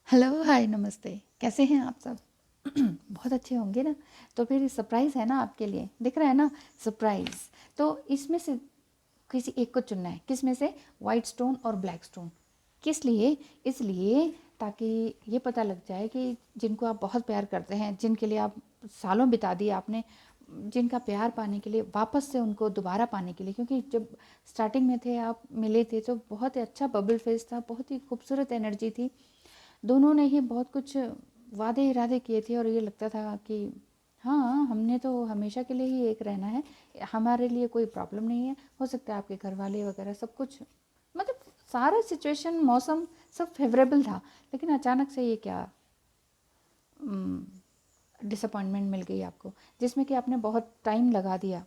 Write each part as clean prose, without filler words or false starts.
Hello, hi, नमस्ते। कैसे हैं आप सब? बहुत अच्छे होंगे ना। तो फिर सरप्राइज़ है ना आपके लिए, दिख रहा है ना सरप्राइज़। तो इसमें से किसी एक को चुनना है। किस में से? वाइट स्टोन और ब्लैक स्टोन। किस लिए? इसलिए ताकि ये पता लग जाए कि जिनको आप बहुत प्यार करते हैं, जिनके लिए आप सालों बिता दिए आपने, जिनका प्यार पाने के लिए, वापस से उनको दोबारा पाने के लिए, क्योंकि जब स्टार्टिंग में थे आप मिले थे तो बहुत ही अच्छा बबल फेस था, बहुत ही खूबसूरत एनर्जी थी। दोनों ने ही बहुत कुछ वादे इरादे किए थे और ये लगता था कि हाँ, हमने तो हमेशा के लिए ही एक रहना है, हमारे लिए कोई प्रॉब्लम नहीं है। हो सकता है आपके घर वाले वगैरह सब कुछ, मतलब सारा सिचुएशन, मौसम सब फेवरेबल था। लेकिन अचानक से ये क्या डिसअपॉइंटमेंट मिल गई आपको, जिसमें कि आपने बहुत टाइम लगा दिया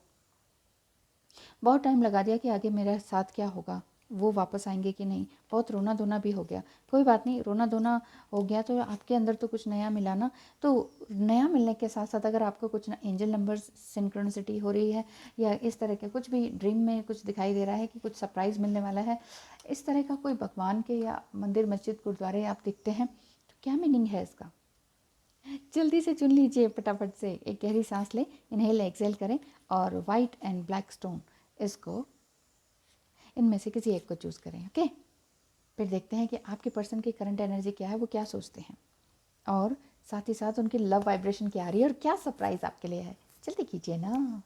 कि आगे मेरे साथ क्या होगा, वो वापस आएंगे कि नहीं। बहुत रोना धोना भी हो गया। कोई बात नहीं, रोना धोना हो गया तो आपके अंदर तो कुछ नया मिला ना। तो नया मिलने के साथ साथ अगर आपको कुछ ना एंजल नंबर्स सिंक्रोनिसिटी हो रही है, या इस तरह के कुछ भी ड्रीम में कुछ दिखाई दे रहा है कि कुछ सरप्राइज़ मिलने वाला है, इस तरह का कोई भगवान के या मंदिर मस्जिद गुरुद्वारे आप दिखते हैं, तो क्या मीनिंग है इसका? जल्दी से चुन लीजिए, फटाफट से एक गहरी सांस लें, इनहेल एक्सेल करें, और वाइट एंड ब्लैक स्टोन, इसको इनमें से किसी एक को चूज़ करें। ओके, फिर देखते हैं कि आपके पर्सन की करंट एनर्जी क्या है, वो क्या सोचते हैं, और साथ ही साथ उनकी लव वाइब्रेशन क्या आ रही है, और क्या सरप्राइज आपके लिए है। जल्दी कीजिए ना।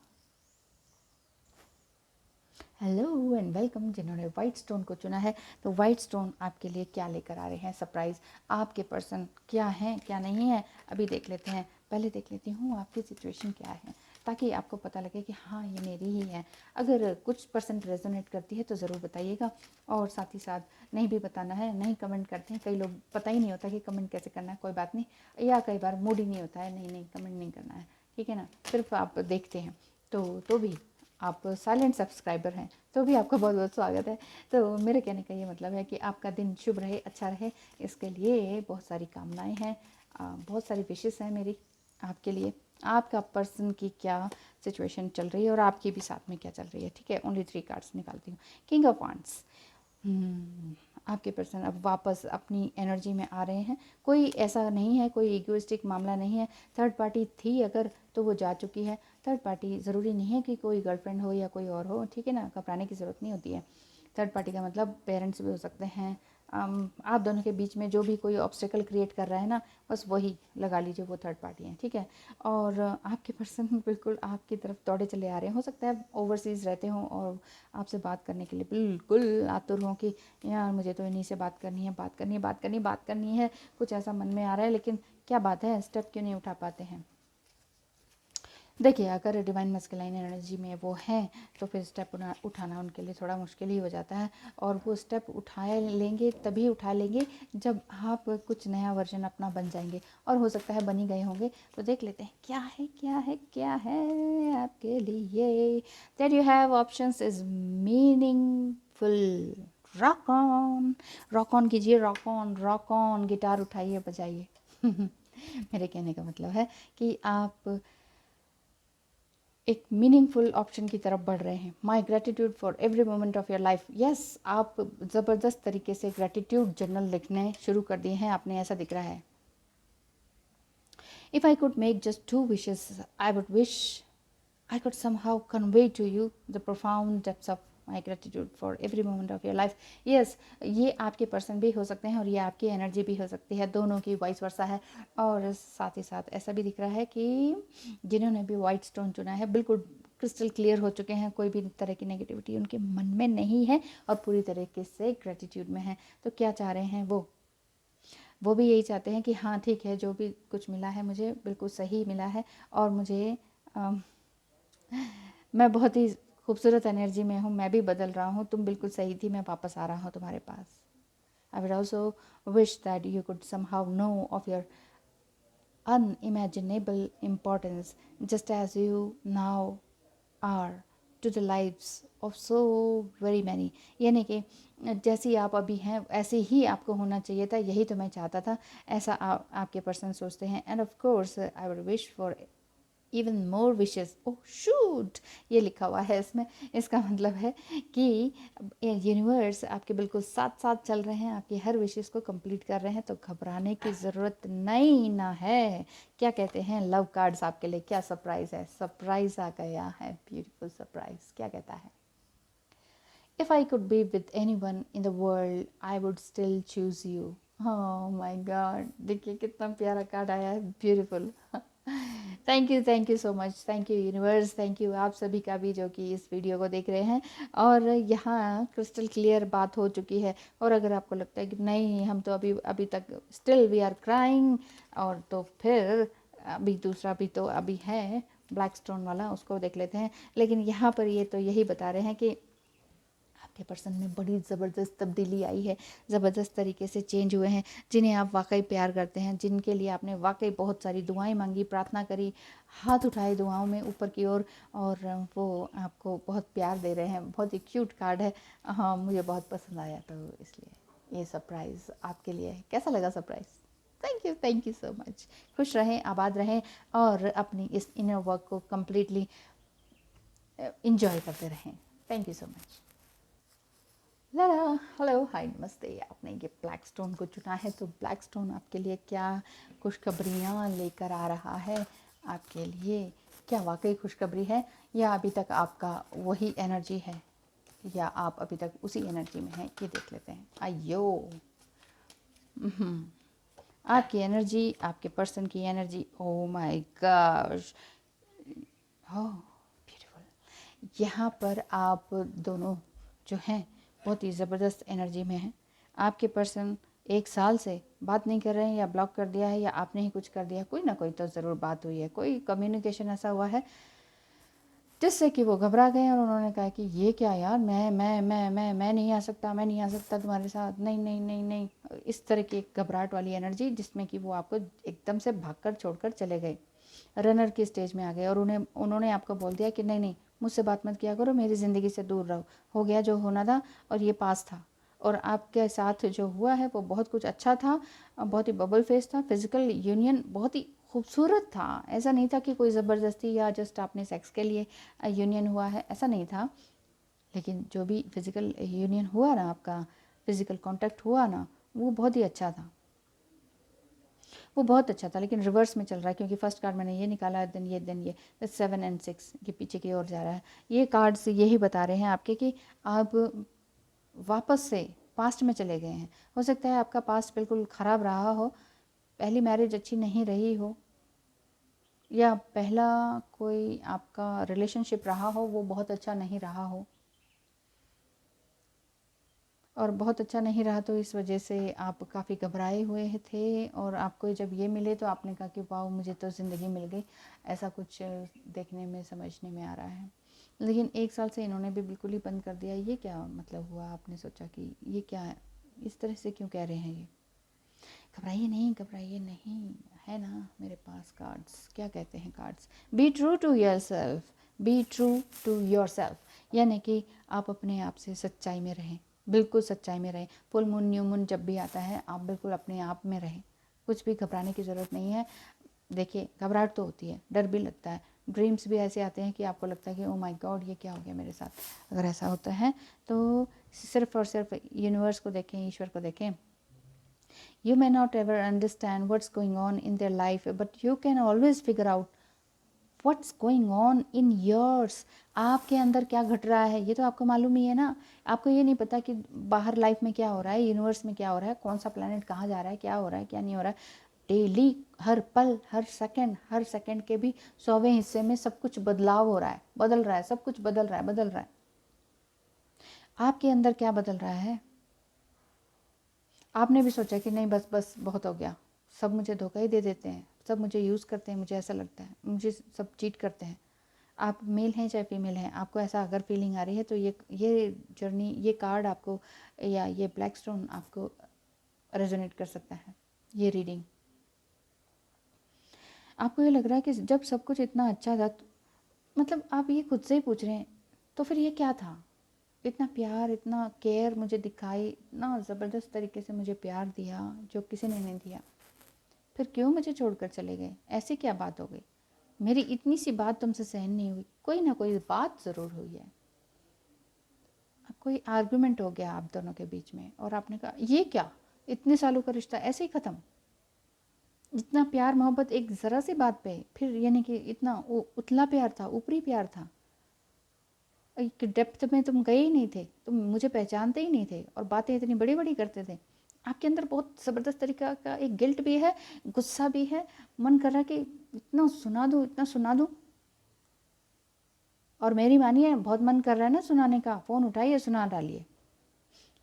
Hello and welcome. जिन्होंने वाइट स्टोन को चुना है, तो वाइट स्टोन आपके लिए क्या लेकर आ रहे हैं सरप्राइज़, आपके पर्सन क्या हैं क्या नहीं है, अभी देख लेते हैं। पहले देख लेती हूँ आपकी सिचुएशन क्या है, ताकि आपको पता लगे कि हाँ, ये मेरी ही है। अगर कुछ परसेंट रेजोनेट करती है तो ज़रूर बताइएगा, और साथ ही साथ नहीं भी बताना है, नहीं कमेंट करते हैं कई लोग, पता ही नहीं होता कि कमेंट कैसे करना है, कोई बात नहीं, या कई बार मूड ही नहीं होता है, नहीं नहीं कमेंट नहीं करना है, ठीक है ना, सिर्फ आप देखते हैं। तो भी आप साइलेंट सब्सक्राइबर हैं तो भी आपका बहुत बहुत स्वागत है। तो मेरे कहने का ये मतलब है कि आपका दिन शुभ रहे, अच्छा रहे, इसके लिए बहुत सारी कामनाएं हैं, बहुत सारी विशेष हैं मेरी आपके लिए। आपका पर्सन की क्या सिचुएशन चल रही है और आपकी भी साथ में क्या चल रही है, ठीक है। ओनली 3 कार्ड्स निकालती हूँ। King of wands. आपके पर्सन अब वापस अपनी एनर्जी में आ रहे हैं। कोई ऐसा नहीं है, कोई इगोइस्टिक मामला नहीं है। थर्ड पार्टी थी अगर, तो वो जा चुकी है। थर्ड पार्टी ज़रूरी नहीं है कि कोई गर्लफ्रेंड हो या कोई और हो, ठीक है ना, घबराने की ज़रूरत नहीं होती है। थर्ड पार्टी का मतलब पेरेंट्स भी हो सकते हैं। आप दोनों के बीच में जो भी कोई ऑब्स्टेकल क्रिएट कर रहा है ना, बस वही लगा लीजिए, वो थर्ड पार्टी है, ठीक है। और आपके पर्सन बिल्कुल आपकी तरफ दौड़े चले आ रहे हैं। हो सकता है ओवरसीज़ रहते हों और आपसे बात करने के लिए बिल्कुल आतुर हों कि यार मुझे तो इन्हीं से बात करनी है, बात करनी है, बात करनी, बात करनी है। कुछ ऐसा मन में आ रहा है, लेकिन क्या बात है, स्टेप क्यों नहीं उठा पाते हैं। देखिए, अगर डिवाइन मस्कुलाइन एनर्जी में वो हैं, तो फिर स्टेप उठाना उनके लिए थोड़ा मुश्किल ही हो जाता है। और वो स्टेप उठाए लेंगे, तभी उठा लेंगे जब आप कुछ नया वर्जन अपना बन जाएंगे, और हो सकता है बन ही गए होंगे। तो देख लेते हैं क्या है, क्या है, क्या है आपके लिए। That you have options is meaningful. Rock on कीजिए, रॉक ऑन, गिटार उठाइए, बजाइए। मेरे कहने का मतलब है कि आप एक मीनिंगफुल ऑप्शन की तरफ बढ़ रहे हैं। My gratitude for every moment of your life. Yes, आप ज़बरदस्त तरीके से ग्रेटिट्यूड जर्नल लिखने शुरू कर दिए हैं आपने, ऐसा दिख रहा है। If I could make just 2 wishes, I would wish I could somehow convey to you the profound depths of my gratitude for every moment of your life. Yes, ये आपके पर्सन भी हो सकते हैं और ये आपकी एनर्जी भी हो सकती है, दोनों की वाइस वर्सा है। और साथ ही साथ ऐसा भी दिख रहा है कि जिन्होंने भी वाइट स्टोन चुना है, बिल्कुल क्रिस्टल क्लियर हो चुके हैं, कोई भी तरह की नेगेटिविटी उनके मन में नहीं है, और पूरी तरीके से ग्रेटिट्यूड में है। तो क्या चाह रहे हैं वो भी यही चाहते हैं कि हाँ ठीक है, जो भी कुछ मिला है मुझे बिल्कुल सही मिला है, और मुझे मैं बहुत ही खूबसूरत एनर्जी में हूँ, मैं भी बदल रहा हूँ, तुम बिल्कुल सही थी, मैं वापस आ रहा हूँ तुम्हारे पास। I would also wish that you could somehow know of your unimaginable importance, just as you now are to the lives of so very many. यानी कि जैसी आप अभी हैं ऐसे ही आपको होना चाहिए था, यही तो मैं चाहता था, ऐसा आपके पर्सन सोचते हैं। End of course I would wish for even more wishes. Oh shoot, ये लिखा हुआ है इसमें। इसका मतलब है कि यूनिवर्स आपके बिल्कुल साथ साथ चल रहे हैं, आपकी हर विशेस को कंप्लीट कर रहे हैं, तो घबराने की ज़रूरत नहीं ना है। क्या कहते हैं लव कार्ड्स आपके लिए, क्या सरप्राइज़ है, सरप्राइज़ आ गया है, ब्यूटीफुल सरप्राइज़। क्या कहता है, if I could be with any one in the world I would still choose you. Oh my God, देखिए कितना प्यारा कार्ड आया है, beautiful. Thank you so much, thank you universe, thank you आप सभी का भी जो कि इस वीडियो को देख रहे हैं। और यहाँ क्रिस्टल क्लियर बात हो चुकी है। और अगर आपको लगता है कि नहीं हम तो अभी अभी तक स्टिल वी आर क्राइंग, और तो फिर अभी दूसरा भी तो अभी है ब्लैक स्टोन वाला, उसको देख लेते हैं। लेकिन यहाँ पर ये तो यही बता रहे हैं कि आपके पर्सन में बड़ी ज़बरदस्त तब्दीली आई है, ज़बरदस्त तरीके से चेंज हुए हैं, जिन्हें आप वाकई प्यार करते हैं, जिनके लिए आपने वाकई बहुत सारी दुआएं मांगी, प्रार्थना करी, हाथ उठाए दुआओं में ऊपर की ओर, और वो आपको बहुत प्यार दे रहे हैं। बहुत ही क्यूट कार्ड है, हाँ मुझे बहुत पसंद आया, तो इसलिए ये सरप्राइज़ आपके लिए है। कैसा लगा surprise? Thank you so much. खुश रहें, आबाद रहें, और अपनी इस इनर वर्क को कम्प्लीटली इंजॉय करते रहें। Thank you so much. Lala, hello, hi, नमस्ते। आपने ये ब्लैक स्टोन को चुना है, तो ब्लैक स्टोन आपके लिए क्या खुशखबरियाँ लेकर आ रहा है आपके लिए? क्या वाकई खुशखबरी है, या अभी तक आपका वही एनर्जी है, या आप अभी तक उसी एनर्जी में हैं? ये देख लेते हैं। आयो, आपकी एनर्जी, आपके पर्सन की एनर्जी, ओ माय गॉश, हो ब्यूटीफुल। यहाँ पर आप दोनों जो हैं बहुत ही ज़बरदस्त एनर्जी में हैं। आपके पर्सन 1 साल से बात नहीं कर रहे हैं, या ब्लॉक कर दिया है, या आपने ही कुछ कर दिया, कोई ना कोई तो ज़रूर बात हुई है, कोई कम्युनिकेशन ऐसा हुआ है जिससे कि वो घबरा गए, और उन्होंने कहा कि ये क्या यार, मैं नहीं आ सकता, मैं नहीं आ सकता तुम्हारे साथ, नहीं नहीं नहीं नहीं, इस तरह की एक घबराहट वाली एनर्जी, जिसमें कि वो आपको एकदम से भागकर छोड़कर चले गए, रनर की स्टेज में आ गए, और उन्होंने आपको बोल दिया कि नहीं नहीं, मुझसे बात मत किया करो, मेरी ज़िंदगी से दूर रहो, हो गया जो होना था, और ये पास था। और आपके साथ जो हुआ है वो बहुत कुछ अच्छा था, बहुत ही बबल फेस था, फिजिकल यूनियन बहुत ही खूबसूरत था। ऐसा नहीं था कि कोई ज़बरदस्ती या जस्ट आपने सेक्स के लिए यूनियन हुआ है, ऐसा नहीं था। लेकिन जो भी फिज़िकल यूनियन हुआ ना, आपका फिज़िकल कांटेक्ट हुआ ना, वो बहुत ही अच्छा था, वो बहुत अच्छा था। लेकिन रिवर्स में चल रहा है, क्योंकि फर्स्ट कार्ड मैंने ये निकाला, दिन ये 7 और 6 ये पीछे की ओर जा रहा है। ये कार्ड्स यही बता रहे हैं आपके कि आप वापस से पास्ट में चले गए हैं। हो सकता है आपका पास्ट बिल्कुल ख़राब रहा हो, पहली मैरिज अच्छी नहीं रही हो, या पहला कोई आपका रिलेशनशिप रहा हो वो बहुत अच्छा नहीं रहा हो, और बहुत अच्छा नहीं रहा, तो इस वजह से आप काफ़ी घबराए हुए थे, और आपको जब ये मिले तो आपने कहा कि वाह मुझे तो ज़िंदगी मिल गई। ऐसा कुछ देखने में समझने में आ रहा है। लेकिन 1 साल से इन्होंने भी बिल्कुल ही बंद कर दिया। ये क्या मतलब हुआ? आपने सोचा कि ये क्या है, इस तरह से क्यों कह रहे हैं ये? घबराइए नहीं, है ना मेरे पास कार्ड्स। क्या कहते हैं cards? Be true to yourself, be true to yourself, यानी कि आप अपने आप से सच्चाई में रहें, बिल्कुल सच्चाई में रहें। फुल मून, न्यू मून जब भी आता है, आप बिल्कुल अपने आप में रहें, कुछ भी घबराने की ज़रूरत नहीं है। देखिए घबराहट तो होती है, डर भी लगता है, ड्रीम्स भी ऐसे आते हैं कि आपको लगता है कि ओ माय गॉड ये क्या हो गया मेरे साथ। अगर ऐसा होता है तो सिर्फ और सिर्फ यूनिवर्स को देखें, ईश्वर को देखें। You may not ever understand what's going on in their life, but you can always figure out what's going on in yours. आपके अंदर क्या घट रहा है ये तो आपको मालूम ही है ना। आपको ये नहीं पता कि बाहर लाइफ में क्या हो रहा है, यूनिवर्स में क्या हो रहा है, कौन सा प्लैनेट कहाँ जा रहा है, क्या हो रहा है, क्या नहीं हो रहा है। डेली, हर पल, हर सेकंड के भी 100वें हिस्से में सब कुछ बदलाव हो रहा है, बदल रहा है, सब कुछ बदल रहा है। आपके अंदर क्या बदल रहा है? आपने भी सोचा कि नहीं बस बस बहुत हो गया, सब मुझे धोखा ही दे देते हैं, सब मुझे यूज़ करते हैं, मुझे ऐसा लगता है, मुझे सब चीट करते हैं। आप मेल हैं चाहे फीमेल हैं, आपको ऐसा अगर फीलिंग आ रही है तो ये जर्नी, ये कार्ड आपको, या ये ब्लैक स्टोन आपको रेजोनेट कर सकता है। ये रीडिंग आपको ये लग रहा है कि जब सब कुछ इतना अच्छा था, तो मतलब आप ये खुद से ही पूछ रहे हैं, तो फिर ये क्या था? इतना प्यार, इतना केयर मुझे दिखाई, इतना ज़बरदस्त तरीके से मुझे प्यार दिया जो किसी ने नहीं दिया, फिर क्यों मुझे छोड़कर चले गए? ऐसी क्या बात हो गई? मेरी इतनी सी बात तुमसे सहन नहीं हुई, कोई ना कोई बात ज़रूर हुई है, कोई आर्गुमेंट हो गया आप दोनों के बीच में, और आपने कहा ये क्या, इतने सालों का रिश्ता ऐसे ही ख़त्म, इतना प्यार मोहब्बत एक ज़रा सी बात पे, फिर यानी कि इतना उतला प्यार था, ऊपरी प्यार था, एक डेप्थ में तुम गए ही नहीं थे, तुम मुझे पहचानते ही नहीं थे, और बातें इतनी बड़ी बड़ी करते थे। आपके अंदर बहुत ज़बरदस्त तरीका का एक गिल्ट भी है, गुस्सा भी है, मन कर रहा है कि इतना सुना दूँ, इतना सुना दूँ। और मेरी मानिए, बहुत मन कर रहा है ना सुनाने का, फ़ोन उठाइए सुना डालिए।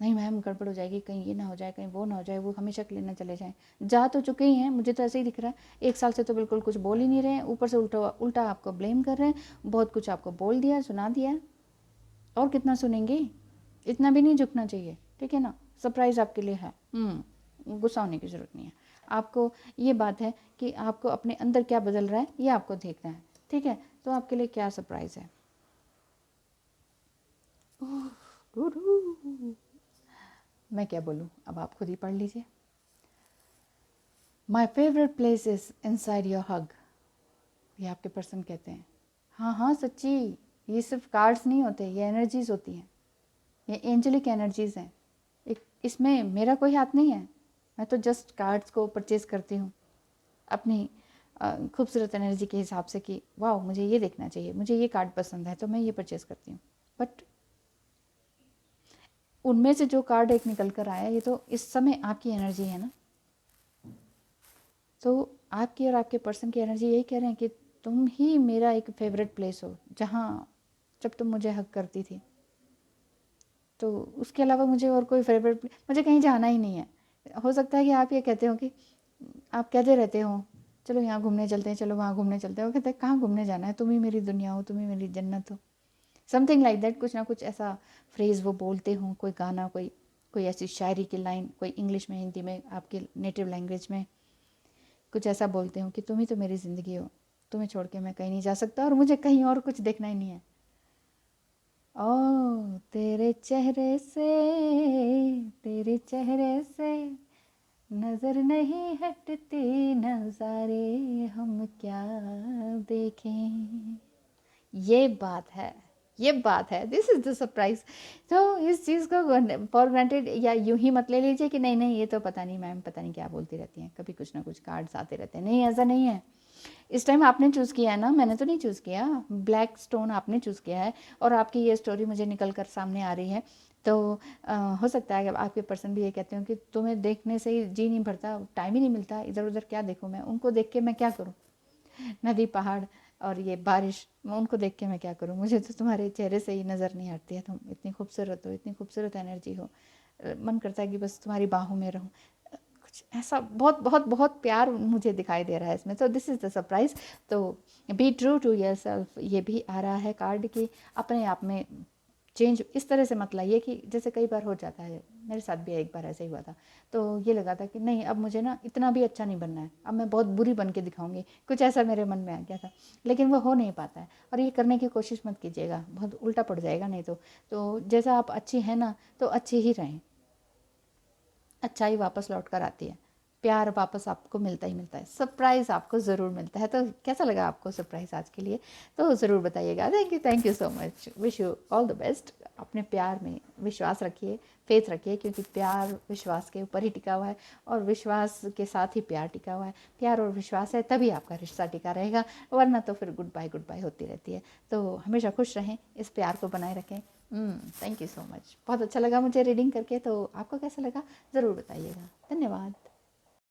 नहीं मैम गड़बड़ हो जाएगी, कहीं ये ना हो जाए, कहीं वो ना हो जाए, वो हमेशा के लिए ना चले जाएं। जा तो चुके ही हैं, मुझे तो ऐसे ही दिख रहा है, 1 साल से तो बिल्कुल कुछ बोल ही नहीं रहे हैं, ऊपर से उल्टा उल्टा आपको ब्लेम कर रहे हैं, बहुत कुछ आपको बोल दिया, सुना दिया, और कितना सुनेंगे, इतना भी नहीं झुकना चाहिए, ठीक है ना। सरप्राइज़ आपके लिए है, गुस्सा होने की ज़रूरत नहीं है। आपको ये बात है कि आपको अपने अंदर क्या बदल रहा है ये आपको देखना है, ठीक है। तो आपके लिए क्या सरप्राइज़ है। मैं क्या बोलूँ, अब आप खुद ही पढ़ लीजिए। My favourite place is inside your hug, ये आपके पर्सन कहते हैं। हाँ हाँ सच्ची, ये सिर्फ कार्ड्स नहीं होते, ये एनर्जीज़ होती हैं, ये एंजलिक एनर्जीज़ हैं। एक इसमें मेरा कोई हाथ नहीं है, मैं तो जस्ट कार्ड्स को परचेज़ करती हूँ अपनी खूबसूरत एनर्जी के हिसाब से कि वाह मुझे ये देखना चाहिए, मुझे ये कार्ड पसंद है तो मैं ये परचेज़ करती हूँ। बट उनमें से जो कार्ड एक निकल कर आया, ये तो इस समय आपकी एनर्जी है ना, तो आपकी और आपके पर्सन की एनर्जी यही कह रहे हैं कि तुम ही मेरा एक फेवरेट प्लेस हो, जहाँ जब तुम मुझे हक करती थी, तो उसके अलावा मुझे और कोई फेवरेट, मुझे कहीं जाना ही नहीं है। हो सकता है कि आप ये कहते हो कि आप कहते रहते हो चलो यहाँ घूमने चलते हैं, चलो वहाँ घूमने चलते हैं, वो कहते हैं कहाँ घूमने जाना है, तुम ही मेरी दुनिया हो, तुम ही मेरी जन्नत हो, समथिंग लाइक दैट। कुछ ना कुछ ऐसा फ्रेज़ वो बोलते हों, कोई गाना, कोई कोई ऐसी शायरी की लाइन, कोई इंग्लिश में, हिंदी में, आपकी नेटिव लैंग्वेज में कुछ ऐसा बोलते हो कि तुम ही तो मेरी ज़िंदगी हो, तुम्हें छोड़ के मैं कहीं नहीं जा सकता, और मुझे कहीं और कुछ देखना ही नहीं है। ओ तेरे चेहरे से, तेरे चेहरे से नज़र नहीं हटती, नज़ारे हम क्या देखें, ये बात है, ये बात है, दिस इज़ द सरप्राइज़। तो इस चीज़ को फॉर ग्रांटेड या यूँ ही मत ले लीजिए कि नहीं नहीं ये तो पता नहीं मैम पता नहीं क्या बोलती रहती हैं, कभी कुछ ना कुछ कार्ड्स आते रहते हैं, नहीं ऐसा नहीं है। इस टाइम आपने चूज़ किया है ना, मैंने तो नहीं चूज़ किया, ब्लैक स्टोन आपने चूज़ किया है, और आपकी ये स्टोरी मुझे निकल कर सामने आ रही है। तो हो सकता है कि आपके पर्सन भी ये कहते हो कि तुम्हें देखने से ही जी नहीं भरता, टाइम ही नहीं मिलता, इधर उधर क्या देखूँ मैं, उनको देख के मैं क्या करूँ, नदी पहाड़ और ये बारिश, मैं उनको देख के मैं क्या करूँ, मुझे तो तुम्हारे चेहरे से ही नज़र नहीं हटती है, तुम इतनी खूबसूरत हो, इतनी खूबसूरत एनर्जी हो, मन करता है कि बस तुम्हारी बाहों में रहूँ, कुछ ऐसा बहुत बहुत बहुत प्यार मुझे दिखाई दे रहा है इसमें। तो दिस इज़ द सरप्राइज़। तो बी ट्रू टू योरसेल्फ, ये भी आ रहा है कार्ड की, अपने आप में चेंज इस तरह से मत लाइए कि जैसे कई बार हो जाता है, मेरे साथ भी एक बार ऐसे ही हुआ था, तो ये लगा था कि नहीं अब मुझे ना इतना भी अच्छा नहीं बनना है, अब मैं बहुत बुरी बन के दिखाऊंगी, कुछ ऐसा मेरे मन में आ गया था, लेकिन वो हो नहीं पाता है, और ये करने की कोशिश मत कीजिएगा, बहुत उल्टा पड़ जाएगा नहीं तो जैसा आप अच्छी हैं ना तो अच्छी ही रहें, अच्छाई वापस लौट कर आती है, प्यार वापस आपको मिलता ही मिलता है, सरप्राइज़ आपको ज़रूर मिलता है। तो कैसा लगा आपको सरप्राइज़ आज के लिए, तो ज़रूर बताइएगा। Thank you so much, wish you all the best. अपने प्यार में विश्वास रखिए, फेथ रखिए, क्योंकि प्यार विश्वास के ऊपर ही टिका हुआ है, और विश्वास के साथ ही प्यार टिका हुआ है, प्यार और विश्वास है तभी आपका रिश्ता टिका रहेगा, वरना तो फिर गुड बाय होती रहती है। तो हमेशा खुश रहें, इस प्यार को बनाए रखें। थैंक यू सो मच, बहुत अच्छा लगा मुझे रीडिंग करके, तो आपको कैसा लगा ज़रूर बताइएगा। धन्यवाद।